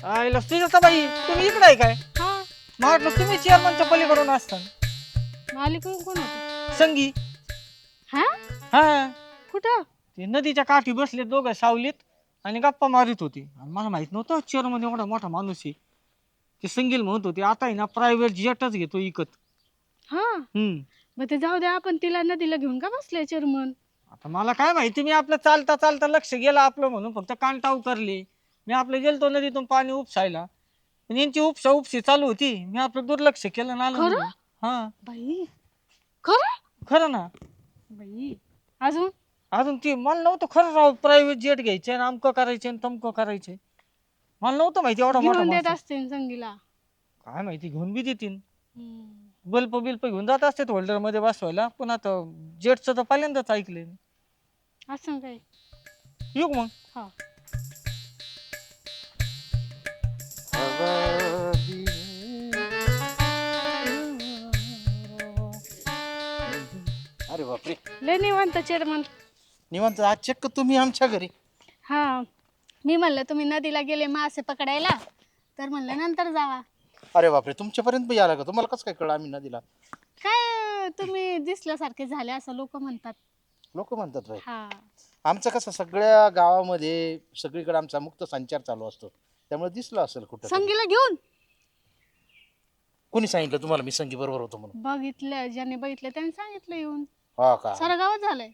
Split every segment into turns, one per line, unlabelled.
आईला सुजाता बाई तुम्ही इकडे आहे काय?
हा.
मला वाटलं तुम्ही चेअरमनच्या पलीकडून असता.
मालिकडून कोण होत?
संगी.
हा.
हा
कुठं?
ते नदीच्या काठी बसले दोघं सावलीत आणि गप्पा मारित होते. आणि मला माहित नव्हतं चेअरमन एवढा मोठा माणूस आहे. ते संगील म्हणत होते आता आहे ना प्रायव्हेट जेटच घेतो इकत.
हा. मग ते जाऊ द्या, आपण तिला नदीला घेऊन का बसले चेअरमन?
आता मला काय माहिती, मी आपलं चालता चालता लक्ष गेलं आपलं म्हणून फक्त कान टाऊ करले. मी आपलं गेलतो नदीतून पाणी उपसायला, पण यांची उपशी चालू होती. मी आपलं दुर्लक्ष केलं ना आलो
खरं?
निघून. हा
बाई, खरं?
खरं ना.
बाई, अजून?
अजून ती मला नव्हतं खरं राव प्रायव्हेट जेट घ्यायचे आणि अमकं करायचे आणि तमकं करायचे. मला नव्हतं माहिती एवढा मोठा
घेऊन देत
माणूस.
असते संगीला.
काय माहिती घेऊन बी देतील.
हम्म.
बल्ब बिल्प घेऊन जात असते होल्डर मध्ये बसवायला, पण आता जेटचं तर पहिल्यांदाच ऐकलंय मी.
असं काय?
येऊ का मग?
हा.
अरे बापरे,
लय निवांत चेअरमन.
निवांत आज चक्क तुम्ही आमच्या घरी.
हा. मी म्हणलं तुम्ही नदीला गेले मासे पकडायला, तर म्हणलं नंतर जावा.
अरे बापरे, तुमच्यापर्यंत पण यायला का? तुम्हाला कसं काय कळलं आम्ही नदीला?
काय तुम्ही दिसल्यासारखे झाले असं लोक म्हणतात.
लोक म्हणतात भाई.
हा.
आमचं कसं सगळ्या गावामध्ये सगळीकडे आमचा मुक्त संचार चालू असतो, त्यामुळे दिसलं असेल कुठं तरी.
संगीला घेऊन
कोणी सांगितलं तुम्हाला मी संगी बरोबर होतो म्हणून?
बघितलं, ज्यांनी बघितलं त्यांनी सांगितलं येऊन.
हा का?
सारं गावात झालंय.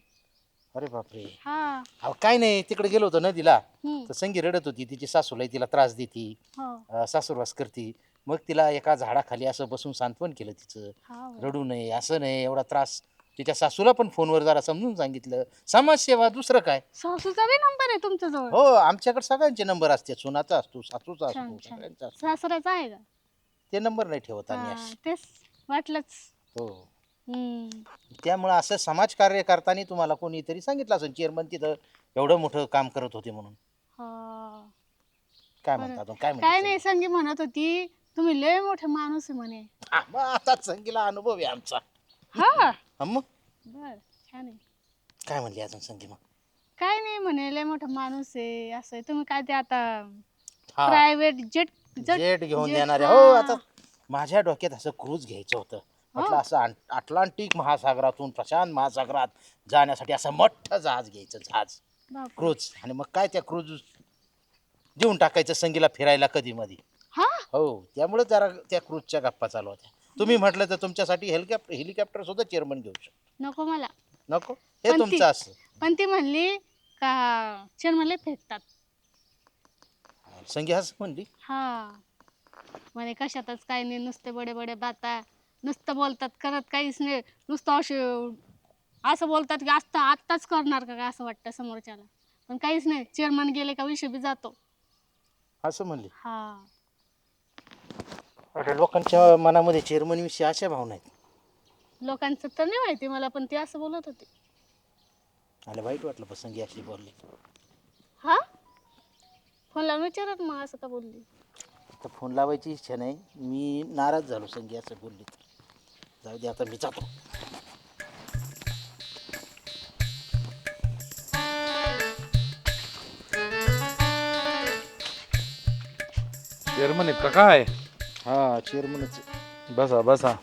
अरे बापरे.
हा.
अहो काय नाही, तिकडे गेलो होतो नदीला,
हम्म.
तर संगी रडत होती. तिची सासूला तिला त्रास देती,
हो.
सासूरवास करती. मग तिला एका झाडाखाली असं बसून सांत्वन केलं तिचं.
हा.
रडू नये, असं नाही, एवढा त्रास. तिच्या सासूला पण फोनवर जरा समजून सांगितलं. समाजसेवा, दुसरं काय.
सासूचा बी नंबर आहे तुमच्या जवळ?
हो, आमच्याकडे सगळ्यांचे नंबर असते. सुनाचा असतो, सासूचा
छान
असतो,
छान.
सगळ्यांचा असतो.
सासऱ्याचा आहे का?
ते नंबर नाही ठेवत आम्ही
हा,
असे.
तेच वाटलंच.
हो,
हम्म.
त्यामुळं असं समाजकार्य करताना तुम्हाला कोणीतरी सांगितलं असेल, चेअरमन तिथं एवढं मोठं काम करत होते म्हणून.
हा.
काय
बरं.
म्हणतात काय
काय नाही,
म्हणतात?
संगी म्हणत होती तुम्ही लय मोठे माणूस आहे म्हणे.
मग आता संगीला अनुभव आहे आमचा.
हा.
हा मग
बर, छान आहे.
काय म्हणली अजून संगी मग?
काय नाही म्हणे लय मोठा माणूस आहे असं आहे. तुम्ही काय ते आता
हा,
प्रायव्हेट जेट
जेट घेऊन
जेट,
देणार
हा.
हो. आता माझ्या डोक्यात असं क्रूज घ्यायचं होतं. म्हटलं
हो.
असं अटलांटिक महासागरातून प्रशांत महासागरात जाण्यासाठी असं मोठं जहाज घ्यायचं, जहाज
बापरे.
क्रूज. आणि मग काय त्या क्रूज देऊन टाकायचं संगीला फिरायला कधी मधी.
हा.
हो, त्यामुळे जरा त्या क्रूजच्या गप्पा चालू होत्या. तुम्ही म्हटलं तर तुमच्यासाठी हेलिकॉप्टर सुद्धा चेअरमन घेऊ शकतो.
नको मला.
नको, हे
पण
तुमचं असं.
पण ती म्हणली का चेअरमनला फेकतात.
संगी असं म्हणली.
हा. म्हणे कशातच काही नाही, नुसते बडे बडे बाता, नुसतं बोलतात करत काहीच नाही, नुसतं असं बोलतात की आत्ताच करणार का असं वाटतं समोरच्याला, पण काहीच नाही. चेअरमन गेले का विषय बी जातो.
असं म्हणली.
हा.
अरे लोकांच्या मनामध्ये चेअरमन विषयी अशा भावना आहेत.
लोकांचं तर नाही माहिती मला, पण ती असं बोलत होती.
मला वाईट वाटलं पण संगी अशी बोलली.
हा. फोन लावून विचारत मग असं का बोलली.
तर फोन लावायची इच्छा नाही, मी नाराज झालो संगी असं बोलली तर. जाऊ दे, आता मी जातो.
चेअरमन आहेत का काय?
हा, चेअरमनच.
बसा बसा.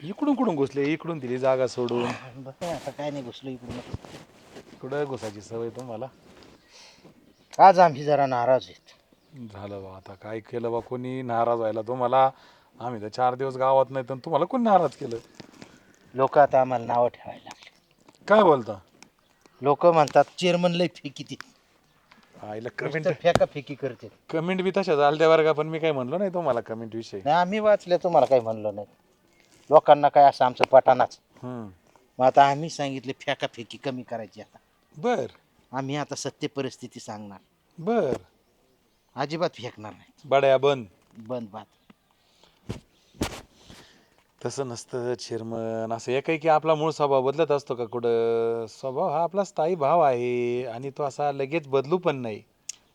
इकडून कुठून घुसले? इकडून दिली जागा सोडून.
बघ आता काय नाही, घुसलो इकडून.
कुठं घुसायची सवय तुम्हाला?
आज आम्ही जरा नाराज आहेत.
झालं बा, आता काय केलं बा, कोणी नाराज व्हायला तुम्हाला? आम्ही तर 4 दिवस गावात नाही, तर तुम्हाला कोणी नाराज केलं?
लोक आता आम्हाला नावं ठेवायला लागले.
काय बोलता?
लोक म्हणतात चेअरमन लय फेकी ती,
आईला कमेंट
फेकाफेकी करते.
कमेंट बी तशा झाल्या बरं का, पण मी काय म्हणलो नाही तुम्हाला कमेंट विषयी.
नाही, आम्ही वाचले, तुम्हाला काही म्हणलं नाही. लोकांना काय असं आमचं पटानाच. मग आता आम्ही सांगितले फेकाफेकी कमी करायची. आता
बर
आम्ही आता सत्य परिस्थिती सांगणार.
बर.
अजिबात फेकणार नाही.
बड्या बंद.
बंद बात.
तसं नसतं चेअरमन. असं एकही की आपला मूळ स्वभाव बदलत असतो का कुठं? स्वभाव हा आपला स्थायी भाव आहे आणि तो असा लगेच बदलू पण नाही.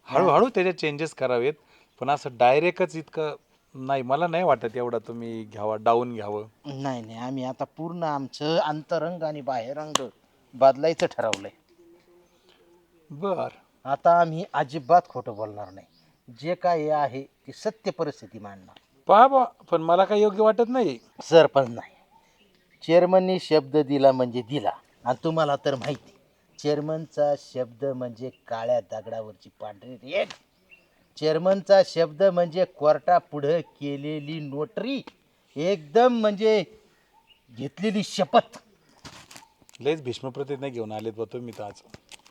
हळूहळू त्याच्यात चेंजेस करावेत, पण असं डायरेक्टच इतकं नाही. मला नाही वाटत एवढा तुम्ही घ्यावा, डाऊन घ्यावं.
नाही नाही, आम्ही आता पूर्ण आमचं अंतरंग आणि बाहेरंग बदलायचं ठरवलंय.
बर.
आता आम्ही अजिबात खोटं बोलणार नाही. जे काय आहे ती सत्य परिस्थिती मांडणार.
पहा बा, पण मला काही योग्य वाटत नाही.
सरपंच नाही, चेअरमननी शब्द दिला म्हणजे दिला. आणि तुम्हाला तर माहिती, चेअरमनचा शब्द म्हणजे काळ्या दगडावरची पांढरी रेघ. चेअरमनचा शब्द म्हणजे कोर्टा पुढे केलेली नोटरी, एकदम म्हणजे घेतलेली शपथ.
लयच भीष्म प्रतिज्ञा घेऊन आलेत बा तुम्ही तर आज.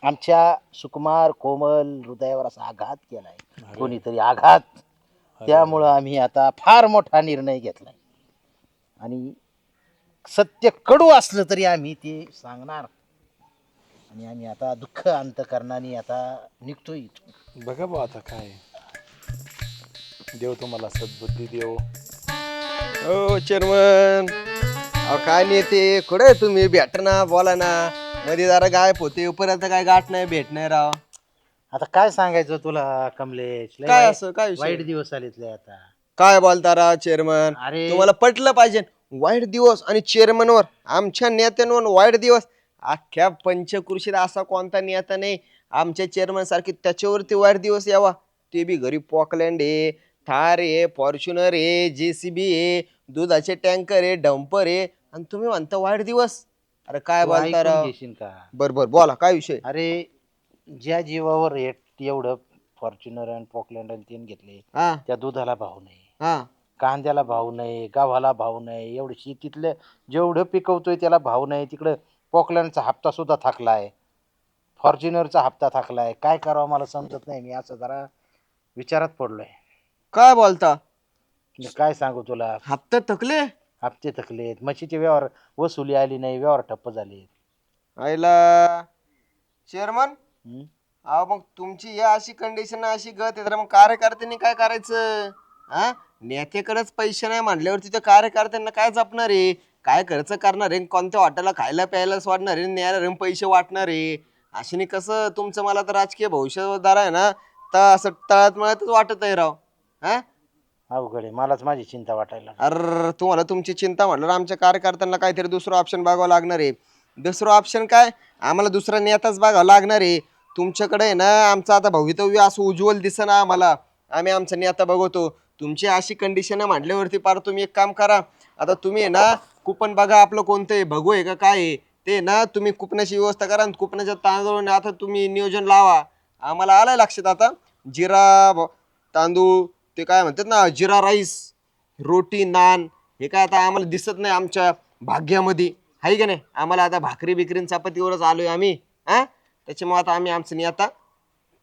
आमच्या सुकुमार कोमल हृदयावर असा आघात केलाय
अरे.
कोणीतरी, आघात. त्यामुळं आम्ही आता फार मोठा निर्णय घेतलाय आणि सत्य कडू असलं तरी आम्ही ते सांगणार. आणि आम्ही आता दुःख अंतकरणाने आता निघतोय इथून.
बघा बा आता काय, देव तुम्हाला सद्बुद्धी देव.
हो चेअरमन, अहो काय नेते कुठे तुम्ही, भेट ना, बोला ना. मध्ये जरा गायब होते, परत काय गाठ नाही, भेट नाही राव.
आता काय सांगायचं तुला कमलेश, लय
काय
वाईट-
असं काय विषय?
वाईट दिवस आलेतले आता.
काय बोलता राव चेअरमन,
अरे
तुम्हाला पटलं पाहिजे. वाईट दिवस आणि चेअरमनवर, आमच्या नेत्यांवर वाईट दिवस. अख्ख्या पंचकृषीत असा कोणता नेता नाही आमच्या चेअरमन सारखी त्याच्यावरती वाईट दिवस यावा. ते बी घरी पॉकलँड आहे, थार आहे, फॉर्च्युनर आहे, JCB आहे, दुधाचे टँकर आहे, डंपर आहे, आणि तुम्ही म्हणता वाईट दिवस. अरे काय
तू
बोलता
ऐकून
राव.
घेशील का?
बर बर बोला काय विषय.
अरे ज्या जीवावर रेट एवढं फॉर्च्युनर आणि पॉकलँड आणि तीन घेतले,
हा
त्या दुधाला भाव नाही,
हा
कांद्याला भाव नाही, गव्हाला भाव नाही, एवढं शेतीतलं जेवढं पिकवतोय त्याला भाव नाही. तिकडं पॉकलँडचा हप्ता सुद्धा थकलाय, फॉर्च्युनरचा हप्ता थकलाय. काय करावं मला समजत नाही. मी असं जरा विचारात पडलोय.
काय बोलता,
मी काय सांगू तुला,
हप्ते थकले.
हप्ते थकलेत, म्हशीचे व्यवहार वसुली आली नाही, व्यवहार ठप्प झाले.
आईला चेअरमन,
हम्म?
अहो मग तुमची ही अशी कंडिशन अशी गत आहे तर मग कार्यकर्त्यांनी काय करायचं. हा, नेत्याकडेच पैसे नाही म्हटल्यावरती त्या कार्यकर्त्यांना काय जपणार आहे, काय खर्च करणार आहे, कोणत्या हॉटेलला खायला प्यायला वाटणार आहे, न्यायला रे पैसे वाटणार आहे. अशाने कसं तुमचं, मला तर राजकीय भविष्यदार आहे ना, तर असं तळात मळतच वाटत आहे राव. हा,
अवघड आहे, मलाच माझी चिंता वाटायला लागली.
अर तुम्हाला तुमची चिंता म्हटलं, आमच्या कार्यकर्त्यांना काहीतरी दुसरं ऑप्शन बघावं लागणार आहे. दुसरं ऑप्शन काय, आम्हाला दुसरा नेताच बघावं लागणार आहे. तुमच्याकडे आहे ना, आमचं आता भवितव्य असं उज्ज्वल दिसेना आम्हाला. आम्ही आमचा नेता बघतो. तुमची अशी कंडिशन आहे म्हटल्यावरती पार तुम्ही एक काम करा, आता तुम्ही आहे ना कुपन बघा आपलं कोणतं आहे, भगू आहे का काय आहे ते ना, तुम्ही कुपनाची व्यवस्था करा आणि कुपनाच्या तांदूळ आता तुम्ही नियोजन लावा. आम्हाला आलंय लक्षात आता, तांदूळ, ते काय म्हणतात ना जिरा राईस, रोटी, नान, हे काय आता आम्हाला दिसत नाही आमच्या भाग्यामध्ये, आहे का नाही. आम्हाला आता भाकरी बिकरीन चपातीवरच आलोय आम्ही. हा, त्याच्यामुळे आता आम्ही आमचं नेता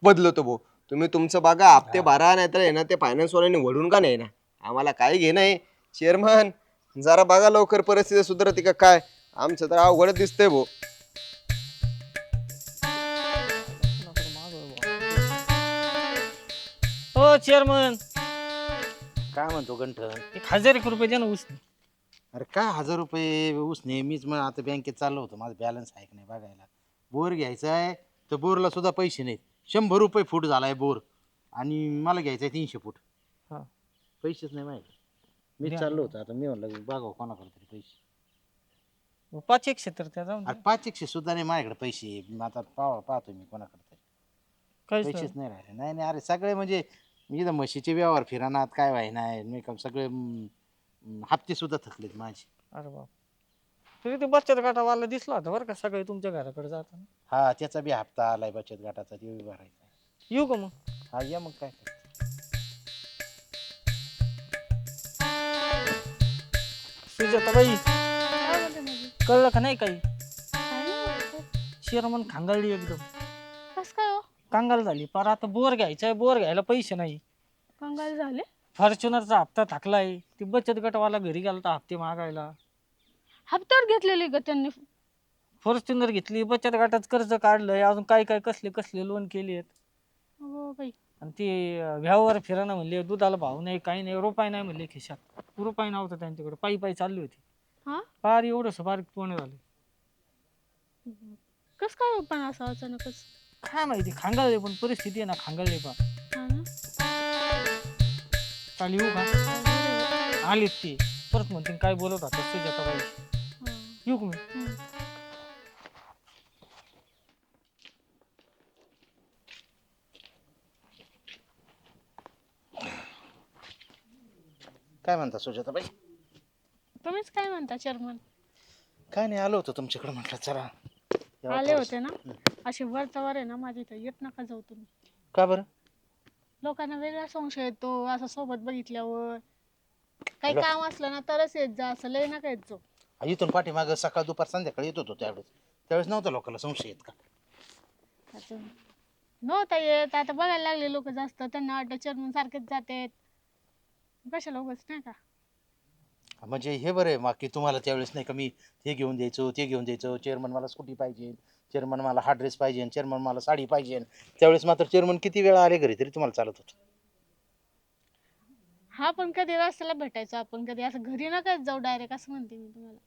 बदलतो भाऊ. तुम्ही तुमचं बघा, हप्ते भरा, नाही तर ना ते फायनान्सवाल्यांनी वडून का नाही ना, आम्हाला काही घे नाही. चेअरमन जरा बघा लवकर परिस्थिती सुधारते का काय, आमचं तर अवघड दिसतंय भाऊ.
हो चेअरमन,
काय म्हणतो गंठन?
1,000 रुपये द्या ना उसने.
अरे काय 1000 रुपये ऊस नेहमीच, मग आता बँकेत चाललो होतो, माझा बॅलन्स आहे का नाही बघायला. बोर घ्यायचा आहे तर बोरला सुद्धा पैसे नाहीत. 100 रुपये फूट झालाय बोर, आणि मला घ्यायचा आहे 300 फूट.
हा.
पैसेच नाही माहिती. मी
द्या.
चाललो होतो, आता मी म्हणलं बघावं कोणाकडे तरी पैसे.
5 क्षेत्र त्या जाऊन
अरे 500 सुद्धा नाही माझ्याकडे पैसे. मग आता पाहतो मी कोणाकडे तरी.
काहीच
पैसेच
नाही.
नाही राहिले. नाही नाही, अरे सगळे म्हणजे मी इथं म्हशीचे व्यवहार फिरानात काय व्हाय मी सगळे हप्ते सुद्धा थकलेत माझे.
अरे बाप, तरी ते बचत गटावाला दिसला होता बरं का सगळे तुमच्या घराकडे जाताना.
हा, त्याचा बी हप्ता आलाय बचत गटाचा, ते बी भरायचा.
येऊ का मग?
हा या मग काय.
सुजाताबाई,
काय बोलते माझी?
कळलं का नाही काही?
काय नाही बोलत.
चेअरमन खांगाळली एकदम,
कसं काय हो,
कांगाल झाली. पर आता बोर घ्यायचंय, बोर घ्यायला पैसे नाही.
कंगाल झाले.
फॉर्च्युनरचा हप्ता थकलाय. ती बचत गटवाला घरी गेला तर हप्ते मागायला.
हप्त्यावर घेतलेली का त्यांनी.
फॉर्च्युनर घेतली, बचत गटात कर्ज काढलंय, अजून काय काय कसले कसले लोन केलेत.
हो बाई.
आणि ते व्यवहार फिरायला म्हणले, दुधाला भाव नाही, काही नाही, रुपये नाही म्हणले खिशात. रुपये नव्हता त्यांच्याकडे, पायी पायी चालली होती.
हा,
फार एवढंसं बारीक तोंड झालं.
कस काय हो पण असं अचानकच.
काय माहिती, खांगाळले, पण परिस्थिती आहे ना खांगाळले. पा
हा ना.
चाल येऊ का? आलीत ते परत म्हणते काय बोलत होता सुजाताबाई.
हा.
येऊ का मी?
हम्म.
काय म्हणता सुजाताबाई?
तुम्हीच काय म्हणता चेअरमन?
काय नाही, आलो होतो तुमच्याकडे, म्हटलं चला यावं
आले
थोडंसं.
होते ना, असे वरच्यावर आहे ना माझ्या इथं येत नका जाऊ तुम्ही.
का बरं?
लोकांना वेगळा संशय येतो असं सोबत बघितल्यावर. काही काम असलं ना तरच येत जा, असं लय नका येत जाऊ.
इथून पाठीमागं सकाळ दुपार संध्याकाळी येत होतो त्यावेळेस नव्हतं लोकांना संशय येत का?
असं नव्हता येत, आता बघायला लागले लोक जास्त, त्यांना वाटतं चेअरमन सारखेच जातात, कशाला उगाच नाही का.
म्हणजे हे बरं आहे मग की तुम्हाला त्यावेळेस नाही का मी हे घेऊन द्यायचो ते घेऊन द्यायचो, चेअरमन मला स्कूटी पाहिजे, चेअरमन मला हा ड्रेस पाहिजे, चेअरमन मला साडी पाहिजे. त्यावेळेस मात्र चेअरमन किती वेळा आले घरी तरी तुम्हाला चालत होतं.
हा पण कधी रस्त्याला भेटायचो आपण, कधी असं घरी नका जाऊ डायरेक्ट, असं म्हणते मी तुम्हाला.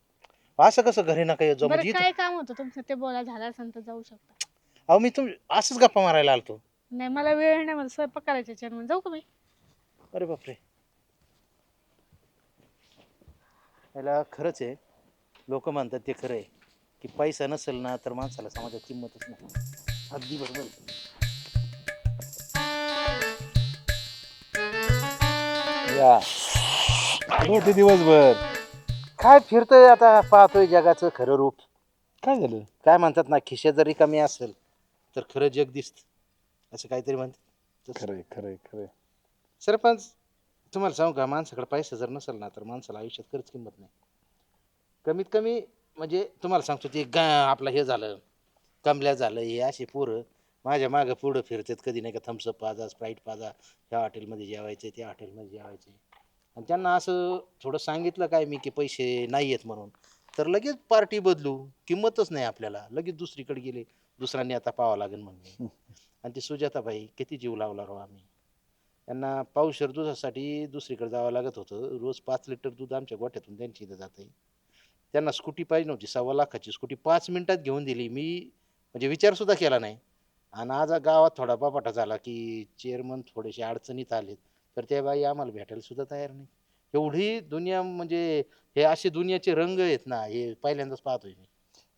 असं कसं घरी नका येत जाऊ
बरं
म्हणजे
काय काम होतं तुमचं ते बोला, झालं असेल तर जाऊ शकता.
अहो मी असंच गप्पा मारायला आलतो.
नाही मला वेळ नाही, मला स्वयंपाक करायचा चेअरमन, जाऊ का मी?
अरे बापरे, याला खरंच आहे, लोक म्हणतात ते खरं आहे की पैसा नसेल ना तर माणसाला समाजात किंमतच नाही. अगदी बरोबर.
या होते दिवसभर.
काय फिरतोय आता, पाहतोय जगाचं खरं रूप.
काय झालं?
काय म्हणतात ना, खिशा जरी कमी असेल तर खरं जग दिसत, असं काहीतरी म्हणतात.
खरंय खरंय खरंय.
सरपंच तुम्हाला सांगू का, माणसाकडे पैसा जर नसेल ना तर माणसाला आयुष्यात खरंच किंमत नाही. कमीत कमी म्हणजे तुम्हाला सांगतो ते आपलं हे झालं, कमल्या झालं, हे अशी पोरं माझ्या मागं पुढं फिरतात, कधी नाही का थम्सअप पाजा, स्प्राईट पाजा, ह्या हॉटेलमध्ये जेवायचे त्या हॉटेलमध्ये जेवायचे. आणि त्यांना असं थोडं सांगितलं काय मी की पैसे नाही आहेत म्हणून, तर लगेच पार्टी बदलू, किंमतच नाही आपल्याला, लगेच दुसरीकडे गेले, दुसरा नेता पाहावा लागेल म्हणून. आणि ती सुजाताबाई किती जीव लावला राव आम्ही त्यांना. पावशेर दुधासाठी दुसरीकडे जावं लागत होतं, रोज 5 लिटर दूध आमच्या गोठ्यातून त्यांची इथं जाते. त्यांना स्कूटी पाहिजे नव्हती, 1.25 लाखाची स्कूटी 5 मिनिटात घेऊन दिली. मी म्हणजे विचारसुद्धा केला नाही. आणि आज गावात थोडा बापाटा झाला की चेअरमन थोडेसे अडचणीत आलेत, तर त्या बाई आम्हाला भेटायला सुद्धा तयार नाही. एवढी दुनिया म्हणजे हे असे दुनियाचे रंग आहेत ना, हे पहिल्यांदाच पाहतोय मी.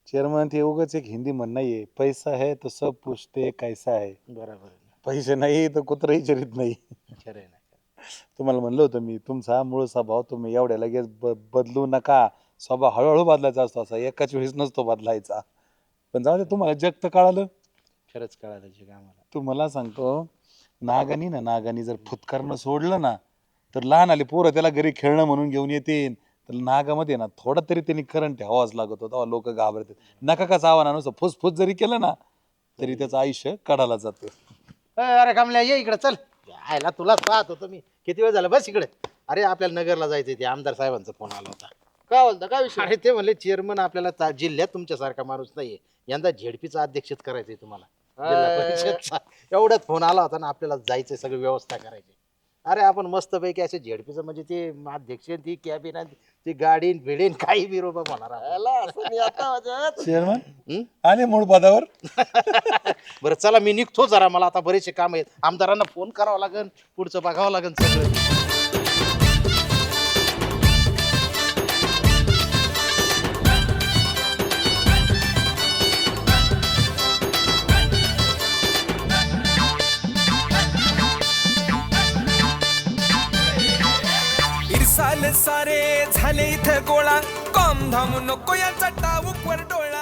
चेअरमन ते उगाच एक हिंदी म्हणणं आहे, पैसा है तो सब पूछते कैसा है,
बरोबर आहे.
पैसे नाही तर कुत्र विचारित नाही.
खरं आहे ना.
तुम्हाला म्हणलं होतं मी, तुमचा मूळ स्वभाव तुम्ही एवढ्या लगेच बदलू नका. स्वभाव हळूहळू बदलायचा असतो, असा एकाच वेळेस नसतो बदलायचा. पण जाऊ दे, तुम्हाला जग तर कळालं.
खरंच कळालं जग आम्हाला.
तुम्हाला सांगतो, नागानी जर फुतकरणं सोडलं ना तर लहान आले पोरं त्याला घरी खेळणं म्हणून घेऊन येतील. तर नागामध्ये ना थोडा तरी त्यांनी करंट ठेवावाच लागत होता, लोक घाबरतात. नका का चावा नुसतं फुसफुस जरी केलं ना तरी त्याचं आयुष्य काढायला जातं.
अरे कमल्या ये इकडे चल, यायला तुलाच पाहत होतो मी, किती वेळ झाला, बस इकडे. अरे आपल्याला नगरला जायचंय, ते आमदार साहेबांचा फोन आला होता.
काय बोलता, काय विषय?
अरे ते म्हणले चेअरमन आपल्याला जिल्ह्यात तुमच्यासारखा माणूस नाहीये, यंदा झेडपीचा अध्यक्षच करायचंय तुम्हाला, जिल्हा परिषदचा. एवढ्यात फोन आला होता ना, आपल्याला जायचंय, सगळी व्यवस्था करायची. अरे आपण मस्तपैकी असे झेडपीचं म्हणजे ते अध्यक्ष, ती कॅबिन, ती गाडी बिडीन काही विरोध होणार आपण.
चेअरमन आले मूळ पदावर.
बरं चला मी निघतो जरा, मला आता बरेचसे काम आहेत, आमदारांना फोन करावं लागेल, पुढचं बघावं लागेल सगळं.
इरसाल सारे झाले इथं गोळा, कॉम धाम नको याचा टाऊक वर डोळा.